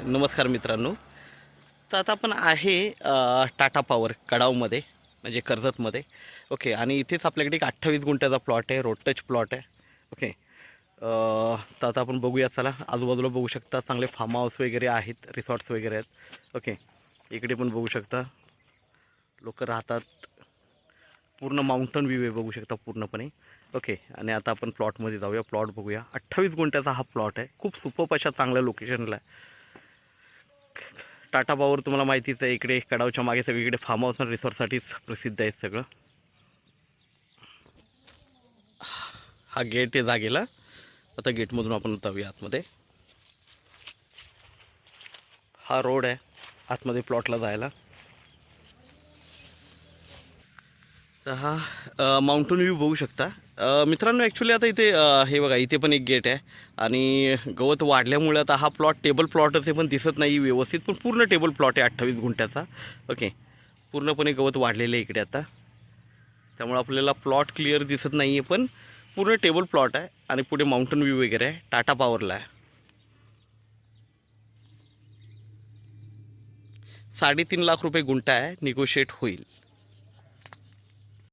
नमस्कार मित्रांनो. तर आता आपण आहे टाटा पॉवर कडावमध्ये म्हणजे कर्जतमध्ये. ओके, आणि इथेच आपल्याकडे एक 28 गुंठ्याचा प्लॉट आहे, रोड टच प्लॉट आहे. ओके, तर आता आपण बघूया. चला, आजूबाजूला बघू शकता चांगले फार्म हाऊस वगैरे आहेत, रिसॉर्ट्स वगैरे आहेत. ओके, इकडे पण बघू शकता लोक राहतात. पूर्ण माउंटन व्ह्यू आहे, बघू शकता पूर्णपणे. ओके, आणि आता आपण प्लॉटमध्ये जाऊया, प्लॉट बघूया. 28 गुंठ्याचा हा प्लॉट आहे, खूप सुपर्ब अशा चांगल्या लोकेशनला आहे. टाटा पॉवर तुम्हाला माहितीच आहे, इकडे कडावच्या मागे सगळीकडे फार्म हाऊस आणि रिसॉर्टसाठीच प्रसिद्ध आहे सगळं. हा गेट आहे जागेला. आता गेटमधून आपण जाऊया आतमध्ये. हा रोड आहे आतमध्ये प्लॉटला जायला. तर हा माउंटन व्ह्यू बघू शकता. मित्रांनो, ॲक्च्युली आता इथे हे बघा, इथे पण एक गेट आहे आणि गवत वाढल्यामुळे आता हा प्लॉट टेबल प्लॉटच आहे, पण दिसत नाही व्यवस्थित, पण पूर्ण टेबल प्लॉट आहे 28 गुंठ्याचा. ओके, पूर्णपणे गवत वाढलेलं आहे इकडे आता, त्यामुळे आपल्याला प्लॉट क्लिअर दिसत नाही आहे, पण पूर्ण टेबल प्लॉट आहे. आणि पुढे माउंटन व्ह्यू वगैरे आहे. टाटा पॉवरला आहे. 3.5 लाख रुपये गुंठा आहे, निगोशिएट होईल.